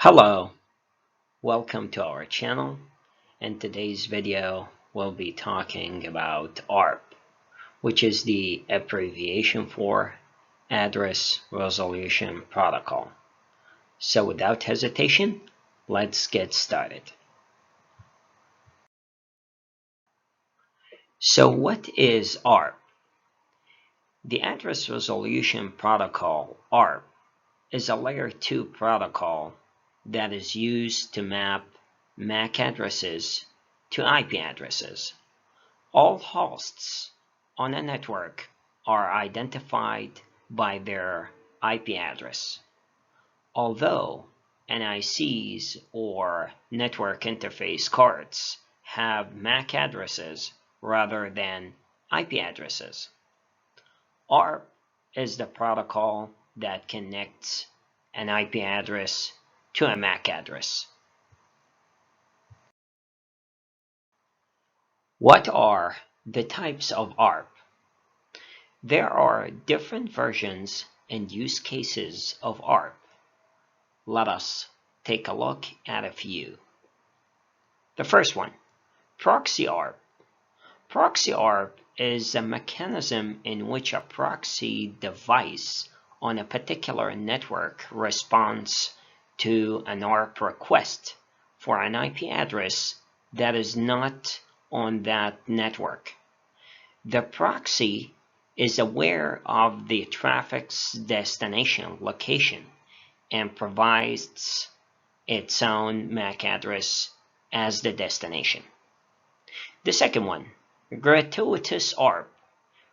Hello, welcome to our channel. In today's video, we'll be talking about ARP, which is the abbreviation for Address Resolution Protocol. So without hesitation, let's get started. So what is ARP? The Address Resolution Protocol, ARP, is a Layer 2 protocol that is used to map MAC addresses to IP addresses. All hosts on a network are identified by their IP address. Although NICs or network interface cards have MAC addresses rather than IP addresses. ARP is the protocol that connects an IP address to a MAC address. What are the types of ARP? There are different versions and use cases of ARP. Let us take a look at a few. The first one, proxy ARP. Proxy ARP is a mechanism in which a proxy device on a particular network responds to an ARP request for an IP address that is not on that network. The proxy is aware of the traffic's destination location and provides its own MAC address as the destination. The second one, gratuitous ARP.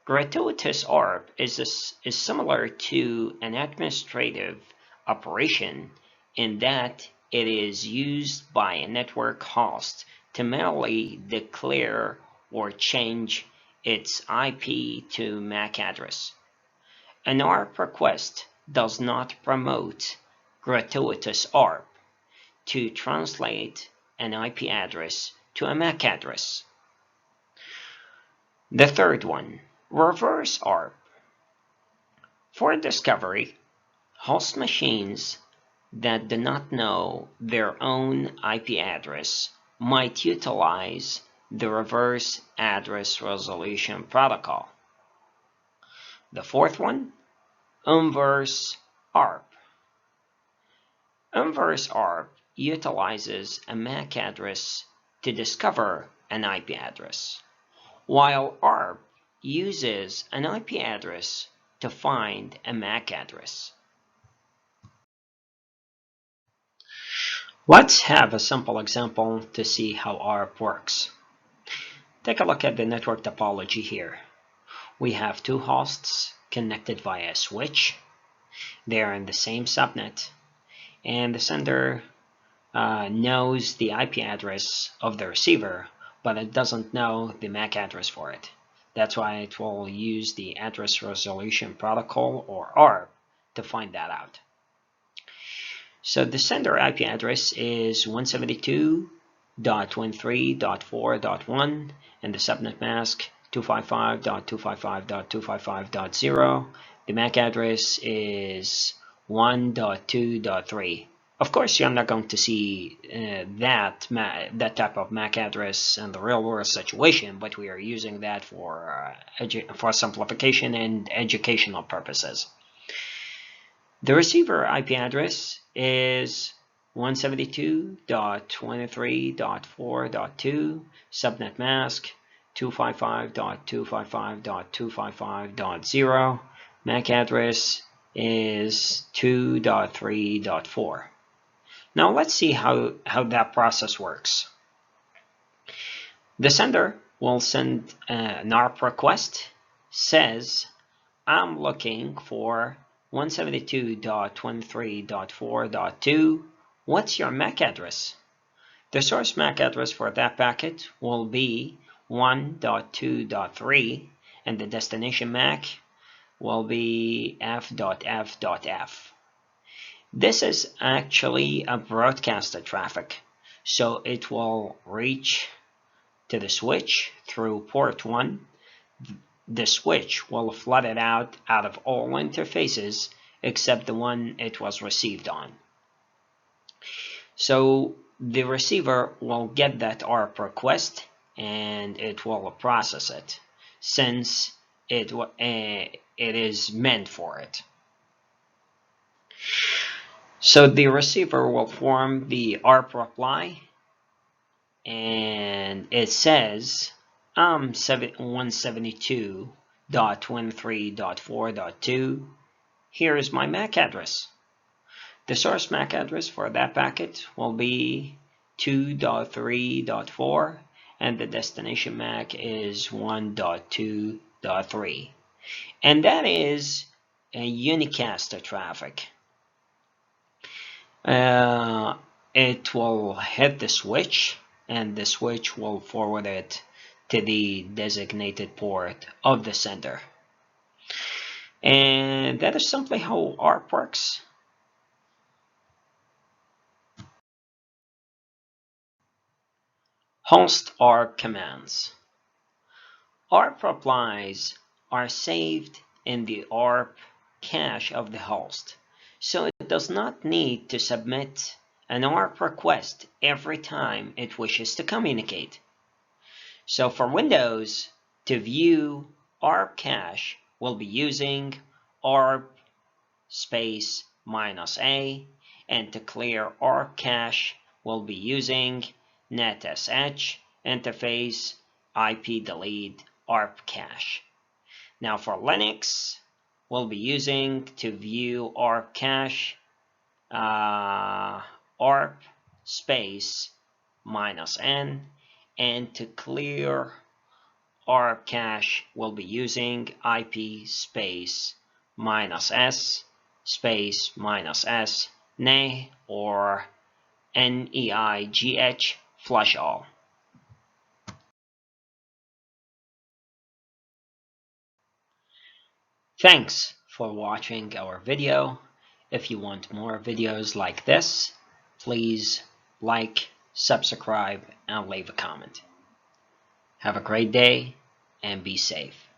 Gratuitous ARP is similar to an administrative operation in that it is used by a network host to manually declare or change its IP to MAC address. An ARP request does not promote gratuitous ARP to translate an IP address to a MAC address. The third one, reverse ARP. For discovery, host machines that do not know their own IP address might utilize the reverse address resolution protocol. The fourth one, inverse ARP. Inverse ARP utilizes a MAC address to discover an IP address, while ARP uses an IP address to find a MAC address. Let's have a simple example to see how ARP works. Take a look at the network topology here. We have two hosts connected via a switch. They are in the same subnet, and the sender knows the IP address of the receiver, but it doesn't know the MAC address for it. That's why it will use the Address Resolution Protocol, or ARP, to find that out. So the sender IP address is 172.23.4.1, and the subnet mask 255.255.255.0. The MAC address is 1.2.3. Of course, you're not going to see that type of MAC address in the real-world situation, but we are using that for simplification and educational purposes. The receiver IP address is 172.23.4.2, subnet mask 255.255.255.0. MAC address is 2.3.4. Now let's see how that process works. The sender will send an ARP request, says, I'm looking for 172.23.4.2. What's your MAC address? The source MAC address for that packet will be 1.2.3, and the destination MAC will be f.f.f. This is actually a broadcasted traffic, so it will reach to the switch through port 1. The switch will flood it out of all interfaces except the one it was received on. So the receiver will get that ARP request and it will process it, since it is meant for it. So the receiver will form the ARP reply, and it says 172.23.4.2. Here is my MAC address. The source MAC address for that packet will be 2.3.4, and the destination MAC is 1.2.3. And that is a unicast traffic. It will hit the switch, and the switch will forward it to the designated port of the sender. And that is simply how ARP works. Host ARP commands. ARP replies are saved in the ARP cache of the host, so it does not need to submit an ARP request every time it wishes to communicate. So for Windows, to view ARP cache, we'll be using ARP space -A, and to clear ARP cache, we'll be using netsh interface IP delete ARP cache. Now for Linux, we'll be using to view ARP cache ARP space -N, and to clear ARP cache, we'll be using IP space -S space -S NEIGH or NEIGH flush all. Thanks for watching our video. If you want more videos like this, please like, subscribe, and leave a comment. Have a great day and be safe.